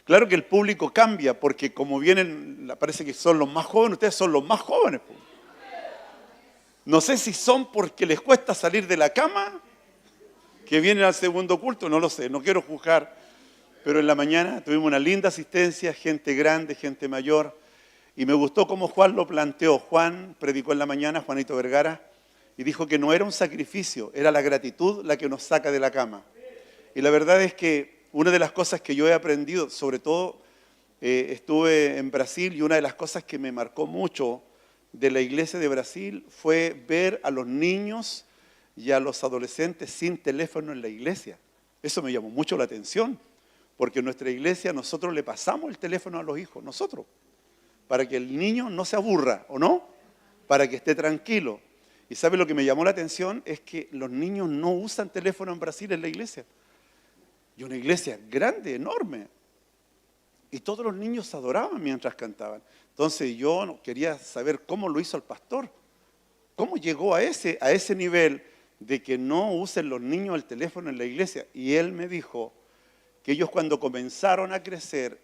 Claro que el público cambia, porque como vienen, parece que son los más jóvenes, ustedes son los más jóvenes. No sé si son porque les cuesta salir de la cama, que vienen al segundo culto, no lo sé, no quiero juzgar. Pero en la mañana tuvimos una linda asistencia, gente grande, gente mayor, y me gustó cómo Juan lo planteó. Juan predicó en la mañana, Juanito Vergara, y dijo que no era un sacrificio, era la gratitud la que nos saca de la cama. Y la verdad es que una de las cosas que yo he aprendido, sobre todo estuve en Brasil, y una de las cosas que me marcó mucho de la iglesia de Brasil fue ver a los niños y a los adolescentes sin teléfono en la iglesia. Eso me llamó mucho la atención, porque en nuestra iglesia nosotros le pasamos el teléfono a los hijos, nosotros, para que el niño no se aburra, ¿o no? Para que esté tranquilo. Y ¿sabe lo que me llamó la atención? Es que los niños no usan teléfono en Brasil en la iglesia. Y una iglesia grande, enorme. Y todos los niños se adoraban mientras cantaban. Entonces yo quería saber cómo lo hizo el pastor. ¿Cómo llegó a ese nivel de que no usen los niños el teléfono en la iglesia? Y él me dijo que ellos cuando comenzaron a crecer,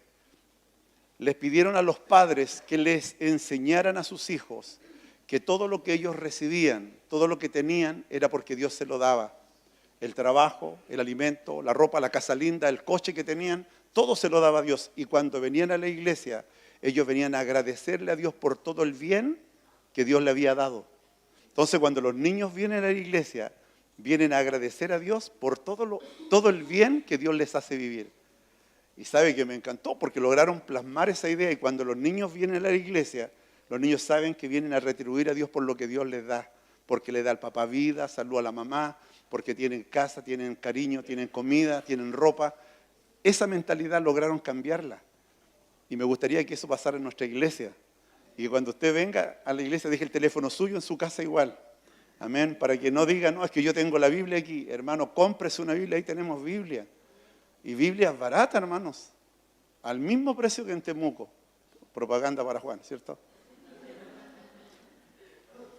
les pidieron a los padres que les enseñaran a sus hijos que todo lo que ellos recibían, todo lo que tenían, era porque Dios se lo daba. El trabajo, el alimento, la ropa, la casa linda, el coche que tenían, todo se lo daba Dios. Y cuando venían a la iglesia, ellos venían a agradecerle a Dios por todo el bien que Dios le había dado. Entonces, cuando los niños vienen a la iglesia, vienen a agradecer a Dios por todo el bien que Dios les hace vivir. Y sabe que me encantó porque lograron plasmar esa idea. Y cuando los niños vienen a la iglesia, los niños saben que vienen a retribuir a Dios por lo que Dios les da. Porque le da al papá vida, salud a la mamá, porque tienen casa, tienen cariño, tienen comida, tienen ropa. Esa mentalidad lograron cambiarla. Y me gustaría que eso pasara en nuestra iglesia. Y que cuando usted venga a la iglesia, deje el teléfono suyo en su casa igual. Amén. Para que no diga, no, es que yo tengo la Biblia aquí. Hermano, cómprese una Biblia, ahí tenemos Biblia. Y Biblia es barata, hermanos. Al mismo precio que en Temuco. Propaganda para Juan, ¿cierto?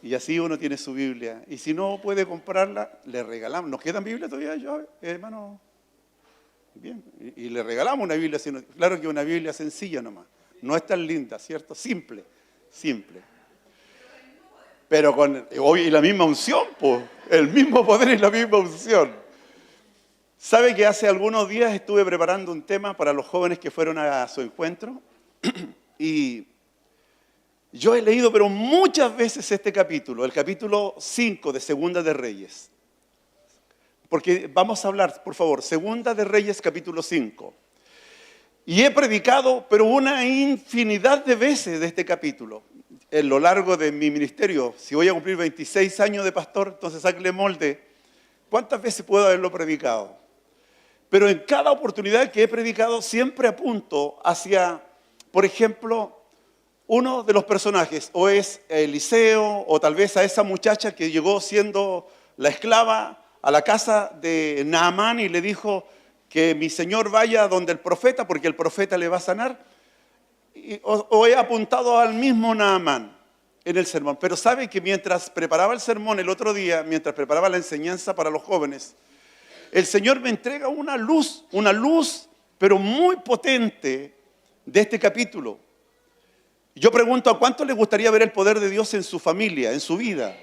Y así uno tiene su Biblia. Y si no puede comprarla, le regalamos. ¿Nos quedan Biblias todavía, hermano? Bien. Y le regalamos una Biblia. Claro que una Biblia sencilla nomás. No es tan linda, ¿cierto? Simple. Pero y la misma unción, pues. El mismo poder y la misma unción. ¿Sabe que hace algunos días estuve preparando un tema para los jóvenes que fueron a su encuentro? Y yo he leído, pero muchas veces este capítulo, el capítulo 5 de Segunda de Reyes. Porque vamos a hablar, por favor, Segunda de Reyes, capítulo 5. Y he predicado, pero una infinidad de veces de este capítulo. En lo largo de mi ministerio, si voy a cumplir 26 años de pastor, entonces sáquele molde, ¿cuántas veces puedo haberlo predicado? Pero en cada oportunidad que he predicado siempre apunto hacia, por ejemplo, uno de los personajes, o es Eliseo, o tal vez a esa muchacha que llegó siendo la esclava a la casa de Naamán y le dijo que mi señor vaya donde el profeta, porque el profeta le va a sanar. O he apuntado al mismo Naamán en el sermón. Pero sabe que mientras preparaba el sermón el otro día, mientras preparaba la enseñanza para los jóvenes, el Señor me entrega una luz, pero muy potente de este capítulo. Yo pregunto, ¿a cuánto le gustaría ver el poder de Dios en su familia, en su vida?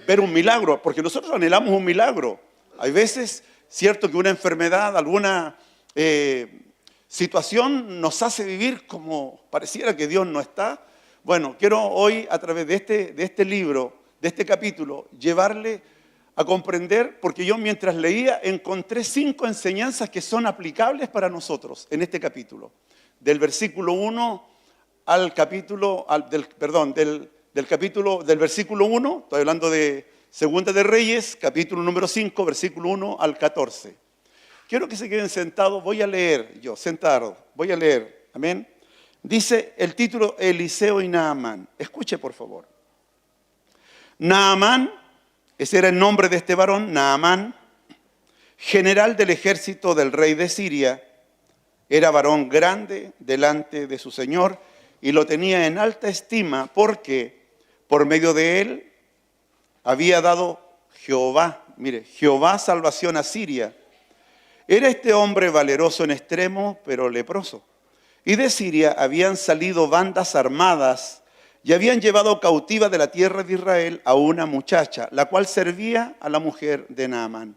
Ver un milagro, porque nosotros anhelamos un milagro. Hay veces, cierto, que una enfermedad, alguna situación nos hace vivir como pareciera que Dios no está. Bueno, quiero hoy, a través de este libro, de este capítulo, llevarle a comprender, porque yo mientras leía encontré 5 enseñanzas que son aplicables para nosotros en este capítulo. Del versículo 1 al capítulo, del versículo 1, estoy hablando de Segunda de Reyes, capítulo número 5, versículo 1 al 14. Quiero que se queden sentados, voy a leer, voy a leer, amén. Dice el título, Eliseo y Naamán. Escuche, por favor. Naamán, ese era el nombre de este varón, Naamán, general del ejército del rey de Siria, era varón grande delante de su señor y lo tenía en alta estima porque por medio de él había dado Jehová salvación a Siria. Era este hombre valeroso en extremo, pero leproso. y de Siria habían salido bandas armadas y habían llevado cautiva de la tierra de Israel a una muchacha, la cual servía a la mujer de Naamán.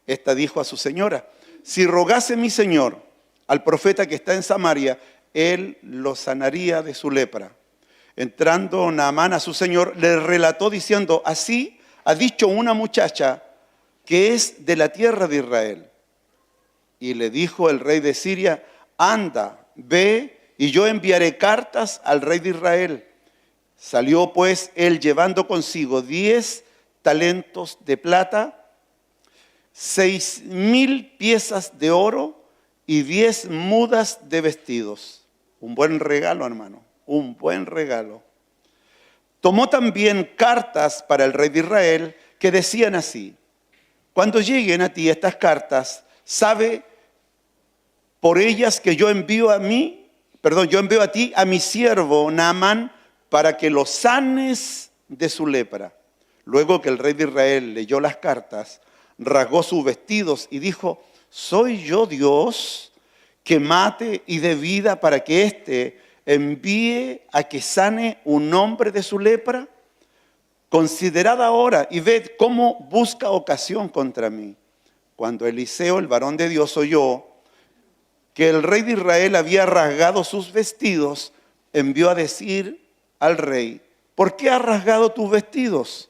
Esta dijo a su señora: si rogase mi señor al profeta que está en Samaria, él lo sanaría de su lepra. Entrando Naamán a su señor, le relató diciendo: así ha dicho una muchacha que es de la tierra de Israel. Y le dijo el rey de Siria: anda, ve, y yo enviaré cartas al rey de Israel. Salió pues él llevando consigo 10 talentos de plata, 6,000 piezas de oro y 10 mudas de vestidos. Un buen regalo, hermano, un buen regalo. Tomó también cartas para el rey de Israel que decían así: cuando lleguen a ti estas cartas, sabe por ellas que yo envío a ti a mi siervo Naamán para que lo sanes de su lepra. Luego que el rey de Israel leyó las cartas, rasgó sus vestidos y dijo: ¿soy yo Dios que mate y dé vida para que éste envíe a que sane un hombre de su lepra? Considerad ahora y ved cómo busca ocasión contra mí. Cuando Eliseo, el varón de Dios, oyó que el rey de Israel había rasgado sus vestidos, envió a decir al rey: ¿por qué has rasgado tus vestidos?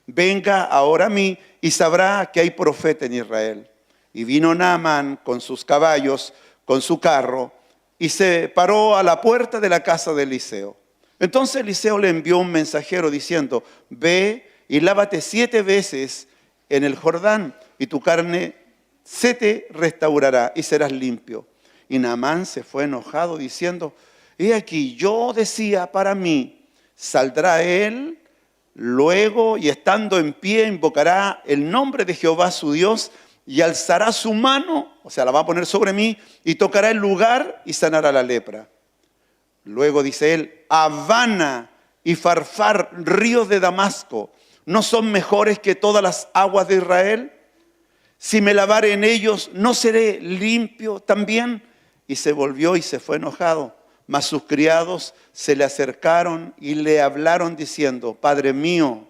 Venga ahora a mí y sabrá que hay profeta en Israel. Y vino Naamán con sus caballos, con su carro, y se paró a la puerta de la casa de Eliseo. Entonces Eliseo le envió un mensajero diciendo: ve y lávate 7 veces en el Jordán, y tu carne se te restaurará y serás limpio. Y Naamán se fue enojado diciendo: he aquí, yo decía para mí, saldrá él luego y estando en pie invocará el nombre de Jehová su Dios y alzará su mano, o sea, la va a poner sobre mí, y tocará el lugar y sanará la lepra. Luego dice él: Habana y Farfar, ríos de Damasco, ¿no son mejores que todas las aguas de Israel? Si me lavare en ellos, ¿no seré limpio también? Y se volvió y se fue enojado. Mas sus criados se le acercaron y le hablaron diciendo: Padre mío,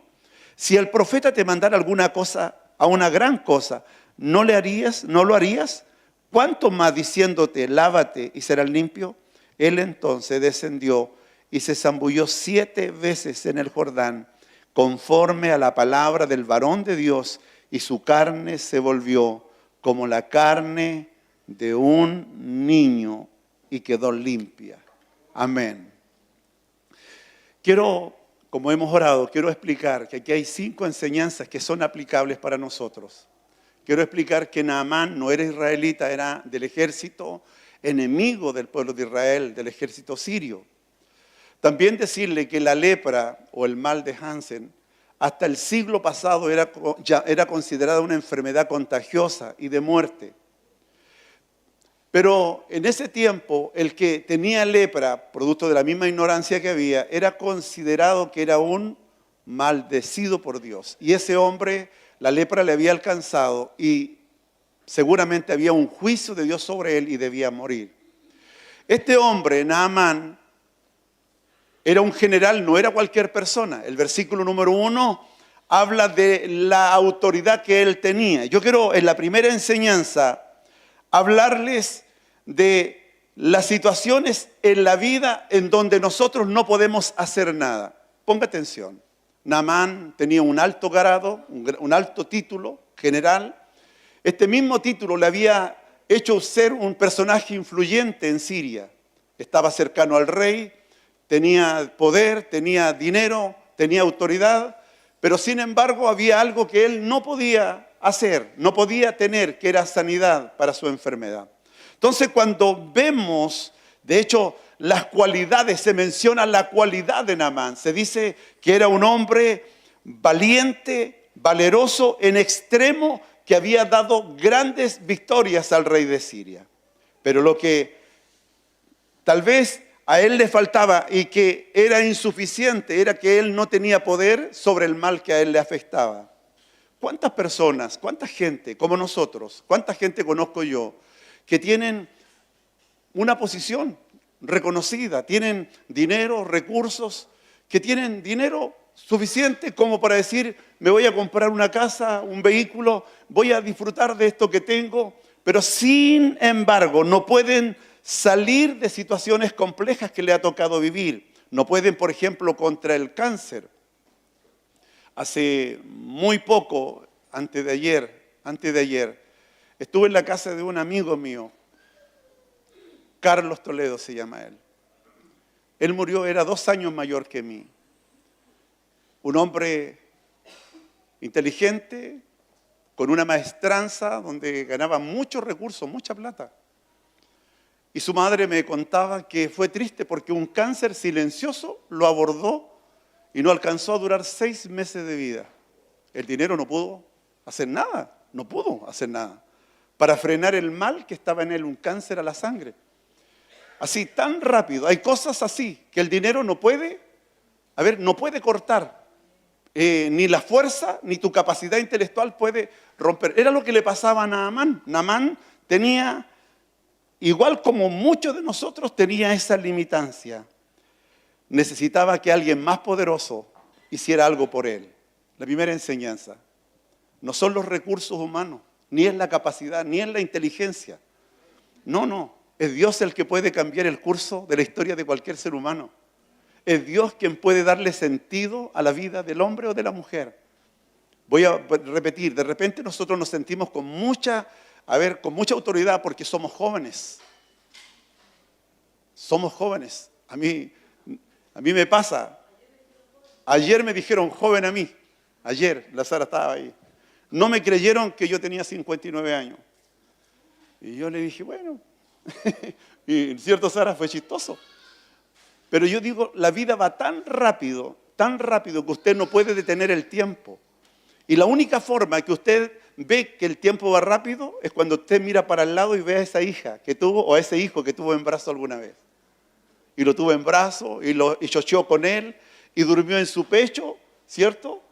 si el profeta te mandara alguna cosa, a una gran cosa, ¿no le harías? ¿No lo harías? ¿Cuánto más diciéndote: lávate y serás limpio? Él entonces descendió y se zambulló 7 veces en el Jordán, conforme a la palabra del varón de Dios, y su carne se volvió como la carne de un niño y quedó limpia. Amén. Como hemos orado, quiero explicar que aquí hay 5 enseñanzas que son aplicables para nosotros. Quiero explicar que Naamán no era israelita, era del ejército enemigo del pueblo de Israel, del ejército sirio. También decirle que la lepra o el mal de Hansen hasta el siglo pasado era considerada una enfermedad contagiosa y de muerte. Pero en ese tiempo, el que tenía lepra, producto de la misma ignorancia que había, era considerado que era un maldecido por Dios. Y ese hombre, la lepra le había alcanzado y seguramente había un juicio de Dios sobre él y debía morir. Este hombre, Naamán, era un general, no era cualquier persona. El versículo número 1 habla de la autoridad que él tenía. Yo quiero en la primera enseñanza hablarles de las situaciones en la vida en donde nosotros no podemos hacer nada. Ponga atención. Naamán tenía un alto grado, un alto título general. Este mismo título le había hecho ser un personaje influyente en Siria. Estaba cercano al rey, tenía poder, tenía dinero, tenía autoridad, pero sin embargo había algo que él no podía hacer, no podía tener, que era sanidad para su enfermedad. Entonces, cuando vemos, de hecho, las cualidades, se menciona la cualidad de Naamán. Se dice que era un hombre valiente, valeroso en extremo, que había dado grandes victorias al rey de Siria. Pero lo que tal vez a él le faltaba y que era insuficiente, era que él no tenía poder sobre el mal que a él le afectaba. ¿Cuántas personas, cuánta gente como nosotros, cuánta gente conozco yo que tienen una posición, reconocida, tienen dinero, recursos, que tienen dinero suficiente como para decir, me voy a comprar una casa, un vehículo, voy a disfrutar de esto que tengo, pero sin embargo no pueden salir de situaciones complejas que le ha tocado vivir. No pueden, por ejemplo, contra el cáncer. Hace muy poco, antes de ayer, estuve en la casa de un amigo mío, Carlos Toledo se llama él. Él murió, era 2 años mayor que mí. Un hombre inteligente, con una maestranza donde ganaba muchos recursos, mucha plata. Y su madre me contaba que fue triste porque un cáncer silencioso lo abordó y no alcanzó a durar 6 meses de vida. El dinero no pudo hacer nada, para frenar el mal que estaba en él, un cáncer a la sangre. Así, tan rápido. Hay cosas así que el dinero no puede cortar. Ni la fuerza, ni tu capacidad intelectual puede romper. Era lo que le pasaba a Naamán. Naamán tenía, igual como muchos de nosotros, tenía esa limitancia. Necesitaba que alguien más poderoso hiciera algo por él. La primera enseñanza. No son los recursos humanos, ni es la capacidad, ni es la inteligencia. No. Es Dios el que puede cambiar el curso de la historia de cualquier ser humano. Es Dios quien puede darle sentido a la vida del hombre o de la mujer. Voy a repetir, de repente nosotros nos sentimos con mucha autoridad porque somos jóvenes. Somos jóvenes. A mí me pasa. Ayer me dijeron joven a mí. Ayer, la Sara estaba ahí. No me creyeron que yo tenía 59 años. Y yo le dije, bueno. Y cierto, Sara, fue chistoso. Pero yo digo, la vida va tan rápido que usted no puede detener el tiempo. Y la única forma que usted ve que el tiempo va rápido es cuando usted mira para el lado y ve a esa hija que tuvo o a ese hijo que tuvo en brazo alguna vez. Y lo tuvo en brazo y chocheó con él y durmió en su pecho, ¿cierto?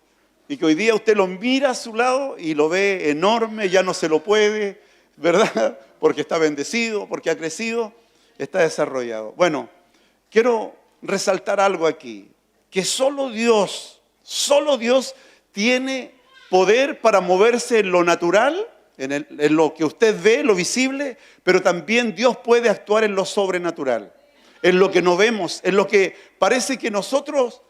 Y que hoy día usted lo mira a su lado y lo ve enorme, ya no se lo puede, ¿verdad? Porque está bendecido, porque ha crecido, está desarrollado. Bueno, quiero resaltar algo aquí, que solo Dios tiene poder para moverse en lo natural, en lo que usted ve, lo visible, pero también Dios puede actuar en lo sobrenatural, en lo que no vemos, en lo que parece que nosotros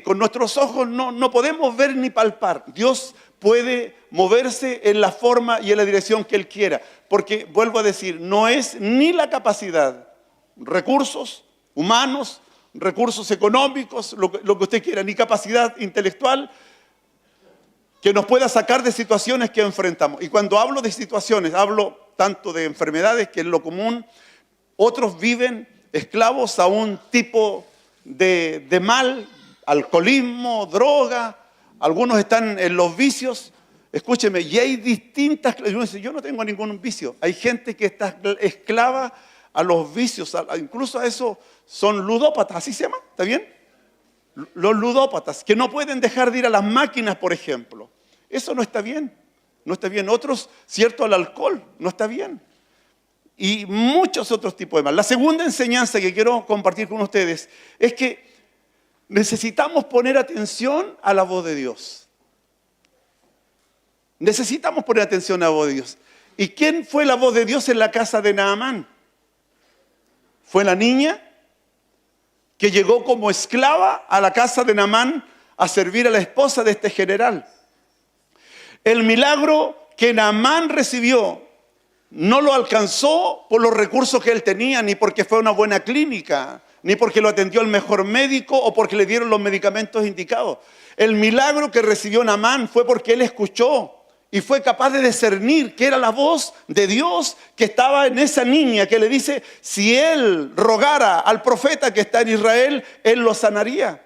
con nuestros ojos no podemos ver ni palpar. Dios puede moverse en la forma y en la dirección que Él quiera, porque vuelvo a decir, no es ni la capacidad, recursos humanos, recursos económicos, lo que usted quiera, ni capacidad intelectual que nos pueda sacar de situaciones que enfrentamos. Y cuando hablo de situaciones, hablo tanto de enfermedades, que es lo común. Otros viven esclavos a un tipo de mal, alcoholismo, droga. Algunos están en los vicios. Escúcheme, y hay distintas. Uno dice, yo no tengo ningún vicio. Hay gente que está esclava a los vicios, incluso a eso son ludópatas, ¿así se llama? ¿Está bien? Los ludópatas, que no pueden dejar de ir a las máquinas, por ejemplo. Eso no está bien, no está bien. Otros, cierto, al alcohol, no está bien. Y muchos otros tipos de mal. La segunda enseñanza que quiero compartir con ustedes es que necesitamos poner atención a la voz de Dios. Necesitamos poner atención a la voz de Dios. ¿Y quién fue la voz de Dios en la casa de Naamán? Fue la niña que llegó como esclava a la casa de Naamán a servir a la esposa de este general. El milagro que Naamán recibió no lo alcanzó por los recursos que él tenía, ni porque fue una buena clínica, ni porque lo atendió el mejor médico o porque le dieron los medicamentos indicados. El milagro que recibió Naamán fue porque él escuchó y fue capaz de discernir que era la voz de Dios que estaba en esa niña, que le dice, si él rogara al profeta que está en Israel, él lo sanaría.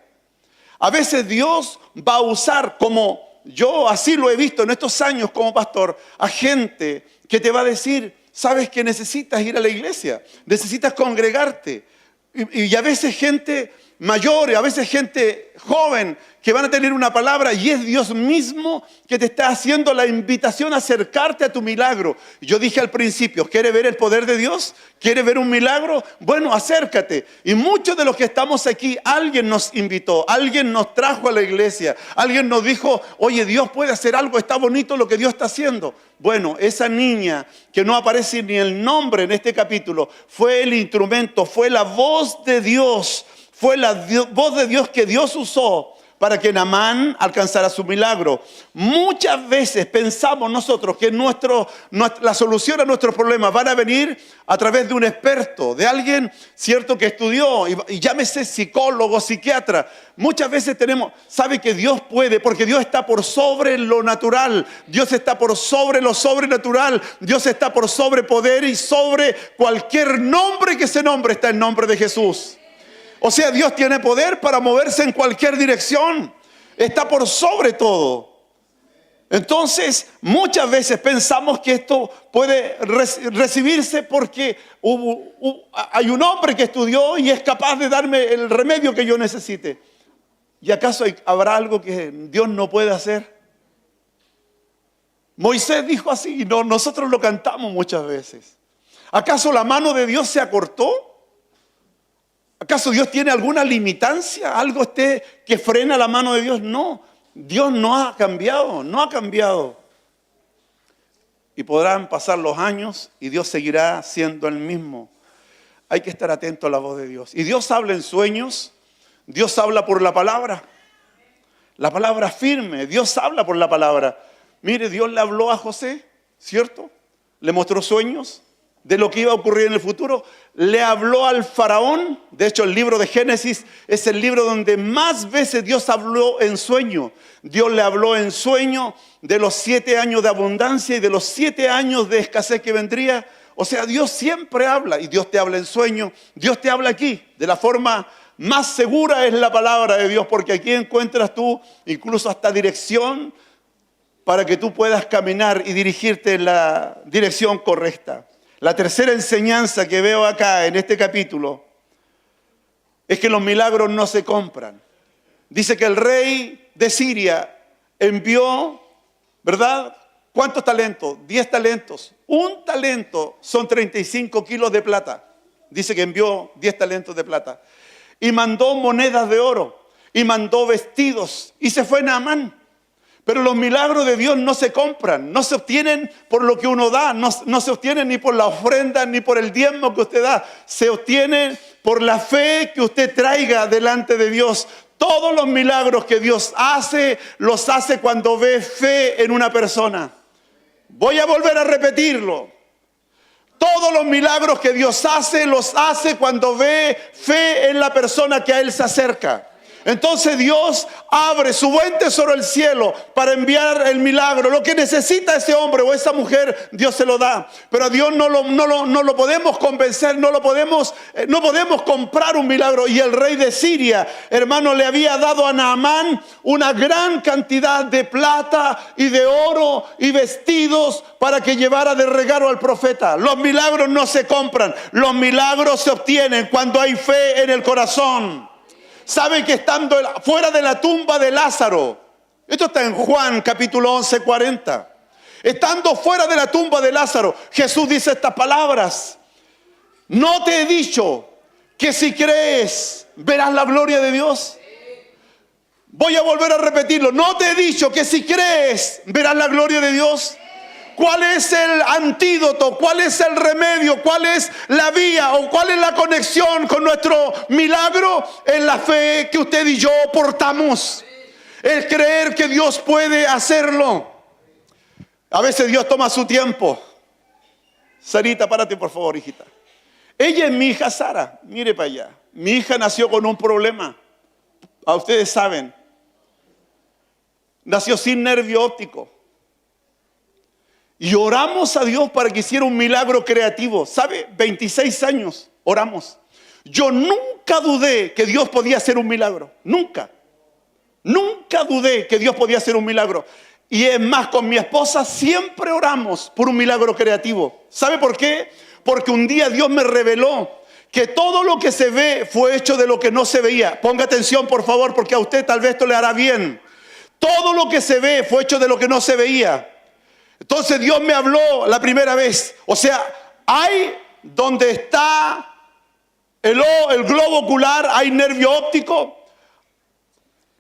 A veces Dios va a usar, como yo así lo he visto en estos años como pastor, a gente que te va a decir, sabes que necesitas ir a la iglesia, necesitas congregarte. Y a veces gente mayor, y a veces gente joven que van a tener una palabra y es Dios mismo que te está haciendo la invitación a acercarte a tu milagro. Yo dije al principio, ¿quiere ver el poder de Dios? ¿Quiere ver un milagro? Bueno, acércate. Y muchos de los que estamos aquí, alguien nos invitó, alguien nos trajo a la iglesia, alguien nos dijo, oye, Dios puede hacer algo, está bonito lo que Dios está haciendo. Bueno, esa niña que no aparece ni el nombre en este capítulo, fue el instrumento, fue la voz de Dios, fue la voz de Dios que Dios usó para que Naamán alcanzara su milagro. Muchas veces pensamos nosotros que la solución a nuestros problemas van a venir a través de un experto, de alguien, cierto, que estudió, y llámese psicólogo, psiquiatra. Muchas veces sabe que Dios puede, porque Dios está por sobre lo natural, Dios está por sobre lo sobrenatural, Dios está por sobre poder y sobre cualquier nombre que se nombre, está el nombre de Jesús. O sea, Dios tiene poder para moverse en cualquier dirección. Está por sobre todo. Entonces, muchas veces pensamos que esto puede recibirse porque hay un hombre que estudió y es capaz de darme el remedio que yo necesite. ¿Y acaso habrá algo que Dios no puede hacer? Moisés dijo así y nosotros lo cantamos muchas veces. ¿Acaso la mano de Dios se acortó? ¿Acaso Dios tiene alguna limitancia? ¿Algo que frena la mano de Dios? No, Dios no ha cambiado, no ha cambiado. Y podrán pasar los años y Dios seguirá siendo el mismo. Hay que estar atento a la voz de Dios. Y Dios habla en sueños, Dios habla por la palabra firme, Dios habla por la palabra. Mire, Dios le habló a José, ¿cierto? Le mostró sueños de lo que iba a ocurrir en el futuro. Le habló al faraón. De hecho, el libro de Génesis es el libro donde más veces Dios habló en sueño. Dios le habló en sueño de los 7 años de abundancia y de los 7 años de escasez que vendría. O sea, Dios siempre habla, y Dios te habla en sueño. Dios te habla aquí. De la forma más segura es la palabra de Dios, porque aquí encuentras tú incluso hasta dirección para que tú puedas caminar y dirigirte en la dirección correcta. La tercera enseñanza que veo acá en este capítulo es que los milagros no se compran. Dice que el rey de Siria envió, ¿verdad? ¿Cuántos talentos? 10 talentos. Un talento son 35 kilos de plata. Dice que envió 10 talentos de plata. Y mandó monedas de oro. Y mandó vestidos. Y se fue Naamán. Pero los milagros de Dios no se compran, no se obtienen por lo que uno da, no se obtienen ni por la ofrenda ni por el diezmo que usted da. Se obtienen por la fe que usted traiga delante de Dios. Todos los milagros que Dios hace, los hace cuando ve fe en una persona. Voy a volver a repetirlo. Todos los milagros que Dios hace, los hace cuando ve fe en la persona que a Él se acerca. Entonces Dios abre su buen tesoro al cielo para enviar el milagro. Lo que necesita ese hombre o esa mujer, Dios se lo da. Pero a Dios no lo podemos convencer, no podemos comprar un milagro. Y el rey de Siria, hermano, le había dado a Naamán una gran cantidad de plata y de oro y vestidos para que llevara de regalo al profeta. Los milagros no se compran, los milagros se obtienen cuando hay fe en el corazón. Saben que estando fuera de la tumba de Lázaro, esto está en Juan capítulo 11, 40. Estando fuera de la tumba de Lázaro, Jesús dice estas palabras: ¿no te he dicho que si crees verás la gloria de Dios? Voy a volver a repetirlo. ¿No te he dicho que si crees verás la gloria de Dios? ¿Cuál es el antídoto? ¿Cuál es el remedio? ¿Cuál es la vía o cuál es la conexión con nuestro milagro? En la fe que usted y yo portamos. El creer que Dios puede hacerlo. A veces Dios toma su tiempo. Sarita, párate por favor, hijita. Ella es mi hija Sara. Mire para allá. Mi hija nació con un problema. A ustedes saben. Nació sin nervio óptico. Y oramos a Dios para que hiciera un milagro creativo. ¿Sabe? 26 años oramos. Yo nunca dudé que Dios podía hacer un milagro. Nunca. Nunca dudé que Dios podía hacer un milagro. Y es más, con mi esposa siempre oramos por un milagro creativo. ¿Sabe por qué? Porque un día Dios me reveló que todo lo que se ve fue hecho de lo que no se veía. Ponga atención, por favor, porque a usted tal vez esto le hará bien. Todo lo que se ve fue hecho de lo que no se veía. Entonces Dios me habló la primera vez. O sea, hay donde está el globo ocular, hay nervio óptico.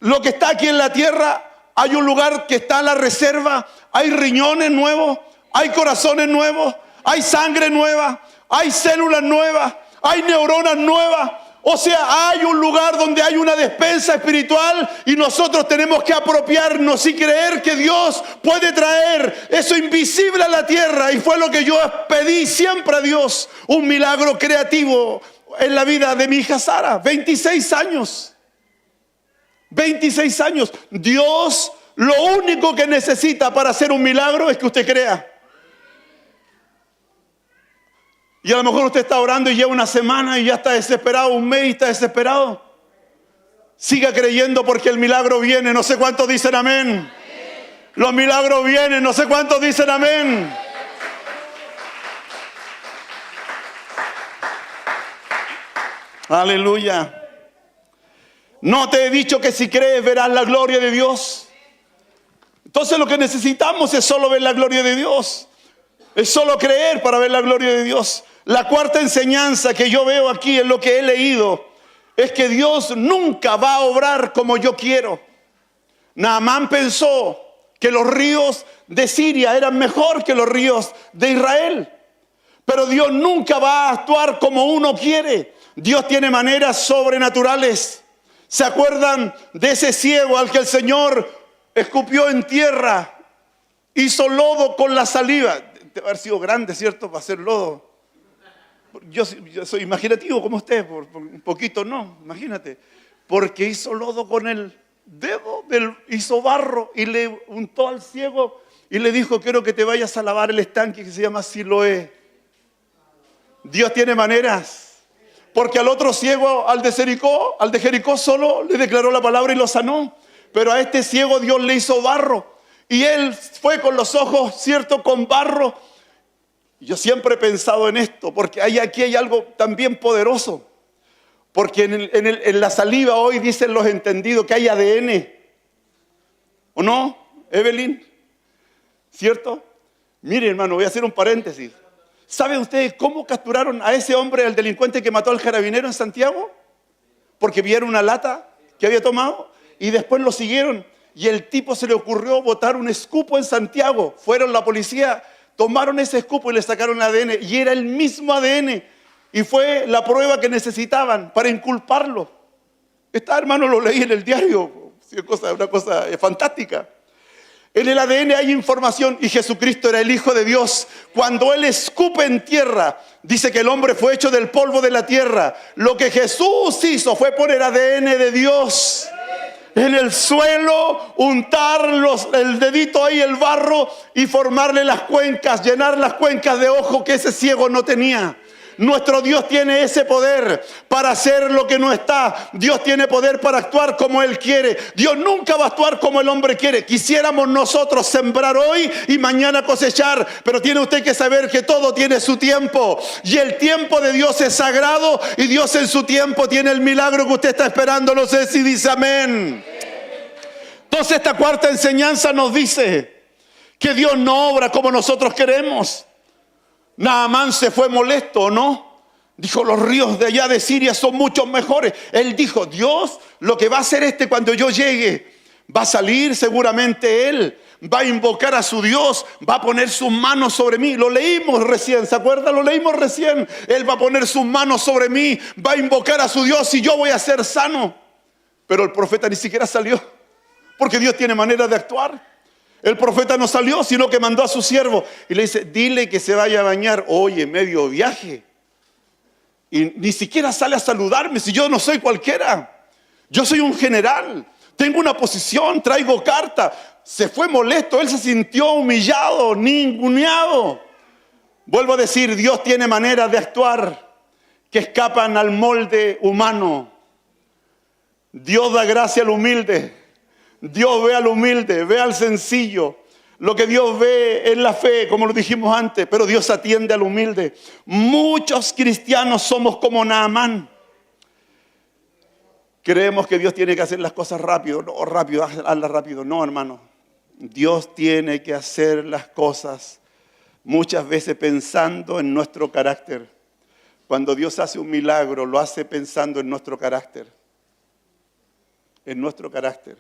Lo que está aquí en la tierra, hay un lugar que está en la reserva. Hay riñones nuevos, hay corazones nuevos, hay sangre nueva, hay células nuevas, hay neuronas nuevas. O sea, hay un lugar donde hay una despensa espiritual y nosotros tenemos que apropiarnos y creer que Dios puede traer eso invisible a la tierra. Y fue lo que yo pedí siempre a Dios, un milagro creativo en la vida de mi hija Sara. 26 años. 26 años. Dios lo único que necesita para hacer un milagro es que usted crea. Y a lo mejor usted está orando y lleva una semana y ya está desesperado, un mes y está desesperado. Siga creyendo porque el milagro viene. No sé cuántos dicen amén. Los milagros vienen. No sé cuántos dicen amén. Aleluya. No te he dicho que si crees verás la gloria de Dios. Entonces lo que necesitamos es solo ver la gloria de Dios. Es solo creer para ver la gloria de Dios. La cuarta enseñanza que yo veo aquí en lo que he leído es que Dios nunca va a obrar como yo quiero. Naamán pensó que los ríos de Siria eran mejor que los ríos de Israel. Pero Dios nunca va a actuar como uno quiere. Dios tiene maneras sobrenaturales. ¿Se acuerdan de ese ciego al que el Señor escupió en tierra? Hizo lodo con la saliva. Debe haber sido grande, ¿cierto? Para hacer lodo. Yo soy imaginativo como usted, por un poquito no, imagínate. Porque hizo lodo con el dedo, hizo barro y le untó al ciego y le dijo: quiero que te vayas a lavar el estanque que se llama Siloé. Dios tiene maneras. Porque al otro ciego, al de Jericó solo le declaró la palabra y lo sanó. Pero a este ciego Dios le hizo barro. Y él fue con los ojos, ¿cierto?, con barro. Yo siempre he pensado en esto, porque aquí hay algo también poderoso. Porque en la saliva hoy dicen los entendidos que hay ADN. ¿O no, Evelyn? ¿Cierto? Mire, hermano, voy a hacer un paréntesis. ¿Saben ustedes cómo capturaron a ese hombre, al delincuente que mató al carabinero en Santiago? Porque vieron una lata que había tomado y después lo siguieron. Y el tipo se le ocurrió botar un escupo en Santiago. Fueron la policía, tomaron ese escupo y le sacaron el ADN. Y era el mismo ADN. Y fue la prueba que necesitaban para inculparlo. Esta, hermano, lo leí en el diario. Una cosa fantástica. En el ADN hay información y Jesucristo era el Hijo de Dios. Cuando Él escupe en tierra, dice que el hombre fue hecho del polvo de la tierra. Lo que Jesús hizo fue poner ADN de Dios en el suelo, untar el dedito ahí, el barro, y formarle las cuencas, llenar las cuencas de ojo que ese ciego no tenía. Nuestro Dios tiene ese poder para hacer lo que no está. Dios tiene poder para actuar como Él quiere. Dios nunca va a actuar como el hombre quiere. Quisiéramos nosotros sembrar hoy y mañana cosechar, pero tiene usted que saber que todo tiene su tiempo. Y el tiempo de Dios es sagrado y Dios en su tiempo tiene el milagro que usted está esperando. No sé si dice amén. Entonces esta cuarta enseñanza nos dice que Dios no obra como nosotros queremos. Naamán se fue molesto, ¿o no? Dijo: los ríos de allá de Siria son mucho mejores. Él dijo: Dios, lo que va a hacer cuando yo llegue, va a salir seguramente él, va a invocar a su Dios, va a poner sus manos sobre mí. Lo leímos recién, ¿se acuerdan? Lo leímos recién. Él va a poner sus manos sobre mí, va a invocar a su Dios y yo voy a ser sano. Pero el profeta ni siquiera salió, porque Dios tiene manera de actuar. El profeta no salió, sino que mandó a su siervo y le dice: dile que se vaya a bañar. Oye, medio viaje. Y ni siquiera sale a saludarme, si yo no soy cualquiera. Yo soy un general, tengo una posición, traigo carta. Se fue molesto, él se sintió humillado, ninguneado. Vuelvo a decir, Dios tiene maneras de actuar que escapan al molde humano. Dios da gracia al humilde. Dios ve al humilde, ve al sencillo. Lo que Dios ve es la fe, como lo dijimos antes, pero Dios atiende al humilde. Muchos cristianos somos como Naamán. Creemos que Dios tiene que hacer las cosas rápido. No, rápido, hazlas rápido. No, hermano. Dios tiene que hacer las cosas muchas veces pensando en nuestro carácter. Cuando Dios hace un milagro, lo hace pensando en nuestro carácter. En nuestro carácter.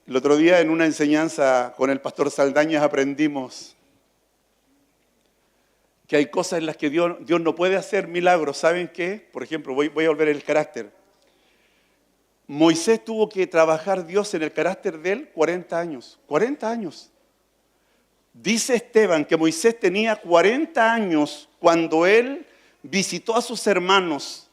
El otro día en una enseñanza con el pastor Saldañas aprendimos que hay cosas en las que Dios no puede hacer milagros. ¿Saben qué? Por ejemplo, voy a volver el carácter. Moisés tuvo que trabajar Dios en el carácter de él 40 años. 40 años. Dice Esteban que Moisés tenía 40 años cuando él visitó a sus hermanos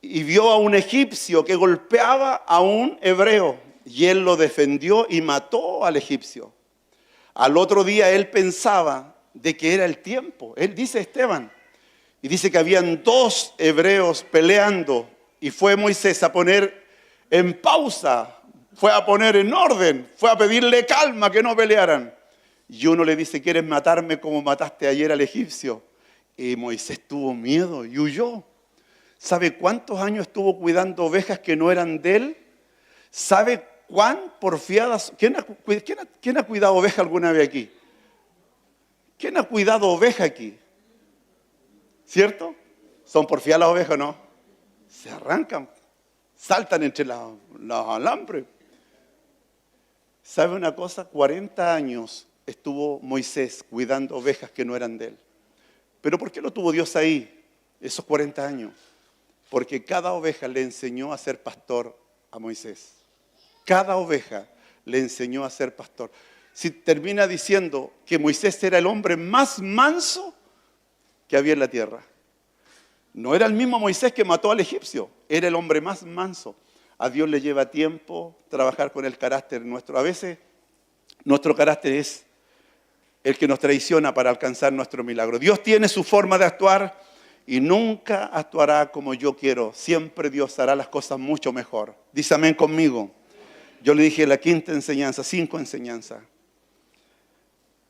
y vio a un egipcio que golpeaba a un hebreo. Y él lo defendió y mató al egipcio. Al otro día él pensaba de que era el tiempo. Él dice Esteban. Y dice que habían 2 hebreos peleando. Y fue Moisés a poner en pausa. Fue a poner en orden. Fue a pedirle calma, que no pelearan. Y uno le dice, ¿quieres matarme como mataste ayer al egipcio? Y Moisés tuvo miedo y huyó. ¿Sabe cuántos años estuvo cuidando ovejas que no eran de él? ¿Sabe cuán porfiadas? ¿Quién ha cuidado oveja alguna vez aquí? ¿Quién ha cuidado oveja aquí? ¿Cierto? ¿Son porfiadas las ovejas o no? Se arrancan, saltan entre los alambres. ¿Sabe una cosa? 40 años estuvo Moisés cuidando ovejas que no eran de él. ¿Pero por qué lo tuvo Dios ahí, esos 40 años? Porque cada oveja le enseñó a ser pastor a Moisés. Cada oveja le enseñó a ser pastor. Si termina diciendo que Moisés era el hombre más manso que había en la tierra. No era el mismo Moisés que mató al egipcio, era el hombre más manso. A Dios le lleva tiempo trabajar con el carácter nuestro. A veces nuestro carácter es el que nos traiciona para alcanzar nuestro milagro. Dios tiene su forma de actuar y nunca actuará como yo quiero. Siempre Dios hará las cosas mucho mejor. Dice amén conmigo. Yo le dije la 5ª enseñanza, 5 enseñanzas.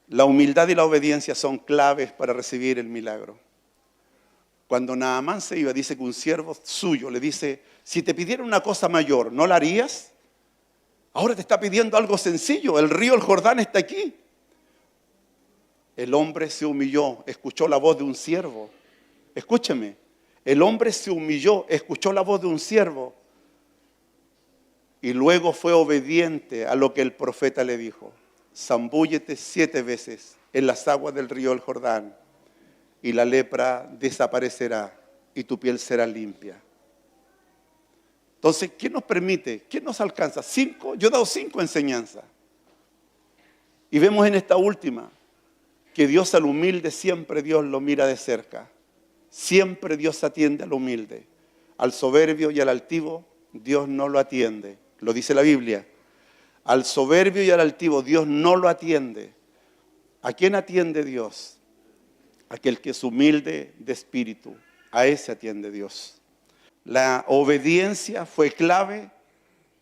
La humildad y la obediencia son claves para recibir el milagro. Cuando Naamán se iba, dice que un siervo suyo le dice, si te pidiera una cosa mayor, ¿no la harías? Ahora te está pidiendo algo sencillo, el río, el Jordán está aquí. El hombre se humilló, escuchó la voz de un siervo. Escúcheme, el hombre se humilló, escuchó la voz de un siervo y luego fue obediente a lo que el profeta le dijo. Zambúllete 7 veces en las aguas del río del Jordán y la lepra desaparecerá y tu piel será limpia. Entonces, ¿qué nos permite? ¿Qué nos alcanza? 5, yo he dado 5 enseñanzas. Y vemos en esta última que Dios al humilde siempre Dios lo mira de cerca. Siempre Dios atiende al humilde. Al soberbio y al altivo Dios no lo atiende. Lo dice la Biblia. Al soberbio y al altivo Dios no lo atiende. ¿A quién atiende Dios? Aquel que es humilde de espíritu. A ese atiende Dios. La obediencia fue clave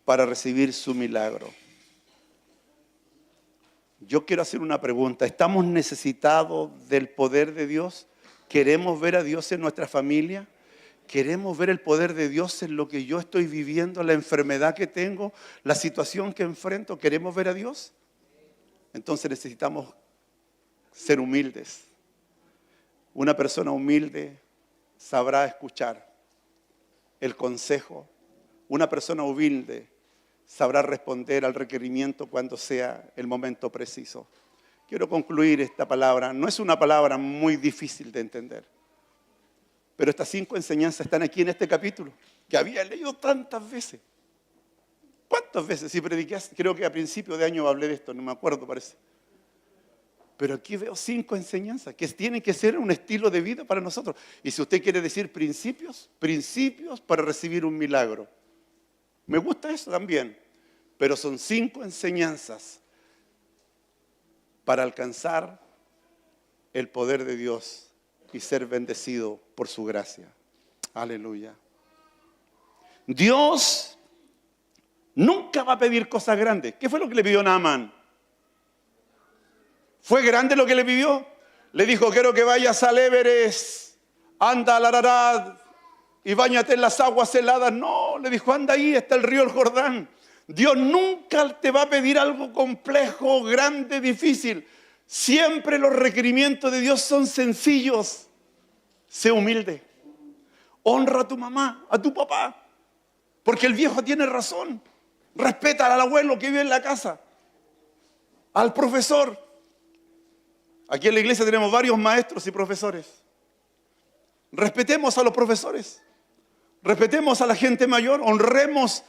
para recibir su milagro. Yo quiero hacer una pregunta. ¿Estamos necesitados del poder de Dios? ¿Queremos ver a Dios en nuestra familia? ¿Queremos ver el poder de Dios en lo que yo estoy viviendo, la enfermedad que tengo, la situación que enfrento? ¿Queremos ver a Dios? Entonces necesitamos ser humildes. Una persona humilde sabrá escuchar el consejo. Una persona humilde sabrá responder al requerimiento cuando sea el momento preciso. Quiero concluir esta palabra. No es una palabra muy difícil de entender. Pero estas 5 enseñanzas están aquí en este capítulo, que había leído tantas veces. ¿Cuántas veces? Si prediqué, creo que a principio de año hablé de esto, no me acuerdo, parece. Pero aquí veo 5 enseñanzas que tienen que ser un estilo de vida para nosotros. Y si usted quiere decir principios para recibir un milagro. Me gusta eso también. Pero son 5 enseñanzas para alcanzar el poder de Dios y ser bendecido por su gracia. Aleluya. Dios Nunca va a pedir cosas grandes. ¿Qué fue lo que le pidió Naamán? ¿Fue grande lo que le pidió? Le dijo, quiero que vayas al Everest, anda al Ararat y báñate en las aguas heladas. No, le dijo, anda ahí, está el río el Jordán. Dios nunca te va a pedir algo complejo, grande, difícil. Siempre los requerimientos de Dios son sencillos. Sé humilde. Honra a tu mamá, a tu papá. Porque el viejo tiene razón. Respeta al abuelo que vive en la casa. Al profesor. Aquí en la iglesia tenemos varios maestros y profesores. Respetemos a los profesores. Respetemos a la gente mayor. Honremos.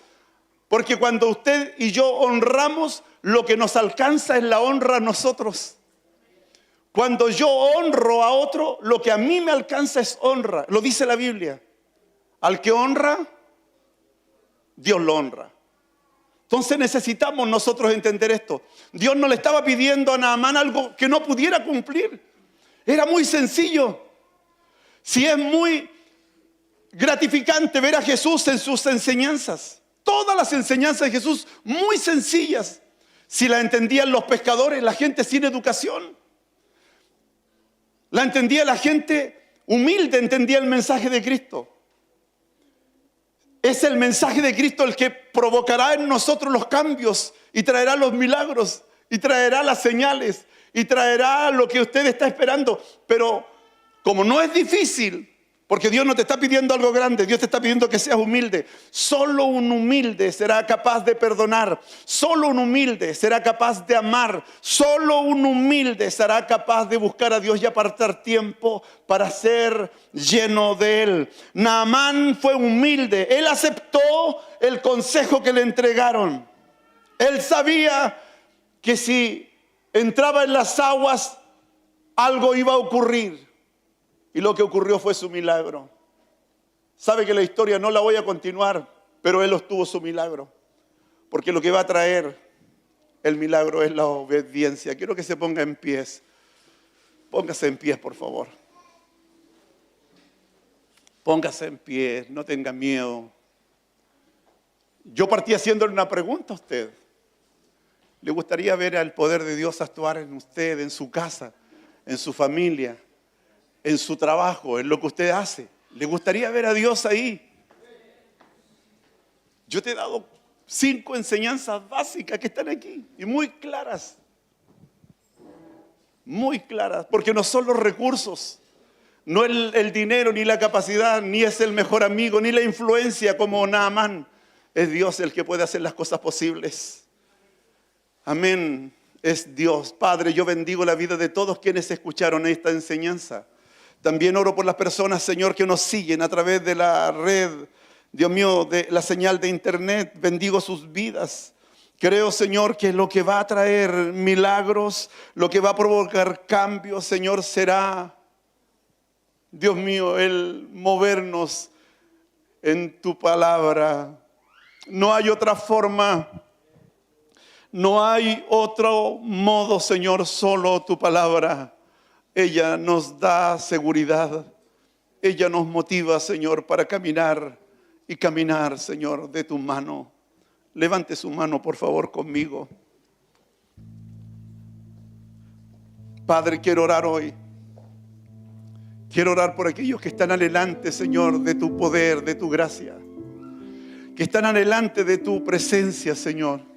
Porque cuando usted y yo honramos, lo que nos alcanza es la honra a nosotros. Cuando yo honro a otro, lo que a mí me alcanza es honra. Lo dice la Biblia. Al que honra, Dios lo honra. Entonces necesitamos nosotros entender esto. Dios no le estaba pidiendo a Naamán algo que no pudiera cumplir. Era muy sencillo. Si es muy gratificante ver a Jesús en sus enseñanzas. Todas las enseñanzas de Jesús muy sencillas. Si las entendían los pescadores, la gente sin educación. La entendía la gente humilde, entendía el mensaje de Cristo. Es el mensaje de Cristo el que provocará en nosotros los cambios y traerá los milagros y traerá las señales y traerá lo que usted está esperando. Pero como no es difícil, porque Dios no te está pidiendo algo grande, Dios te está pidiendo que seas humilde. Solo un humilde será capaz de perdonar. Solo un humilde será capaz de amar. Solo un humilde será capaz de buscar a Dios y apartar tiempo para ser lleno de Él. Naamán fue humilde. Él aceptó el consejo que le entregaron. Él sabía que si entraba en las aguas, algo iba a ocurrir. Y lo que ocurrió fue su milagro. Sabe que la historia no la voy a continuar, pero él obtuvo su milagro. Porque lo que va a traer el milagro es la obediencia. Quiero que se ponga en pies. Póngase en pies, por favor. Póngase en pies, no tenga miedo. Yo partí haciéndole una pregunta a usted. ¿Le gustaría ver al poder de Dios actuar en usted, en su casa, en su familia, en su trabajo, en lo que usted hace? ¿Le gustaría ver a Dios ahí? Yo te he dado 5 enseñanzas básicas que están aquí y muy claras. Muy claras, porque no son los recursos, no el dinero, ni la capacidad, ni es el mejor amigo, ni la influencia como Naamán. Es Dios el que puede hacer las cosas posibles. Amén. Es Dios. Padre, yo bendigo la vida de todos quienes escucharon esta enseñanza. También oro por las personas, Señor, que nos siguen a través de la red, Dios mío, de la señal de internet. Bendigo sus vidas. Creo, Señor, que lo que va a traer milagros, lo que va a provocar cambios, Señor, será, Dios mío, el movernos en tu palabra. No hay otra forma, no hay otro modo, Señor, solo tu palabra. Ella nos da seguridad. Ella nos motiva, Señor, para caminar y caminar, Señor, de tu mano. Levante su mano, por favor, conmigo. Padre, quiero orar hoy. Quiero orar por aquellos que están adelante, Señor, de tu poder, de tu gracia. Que están adelante de tu presencia, Señor.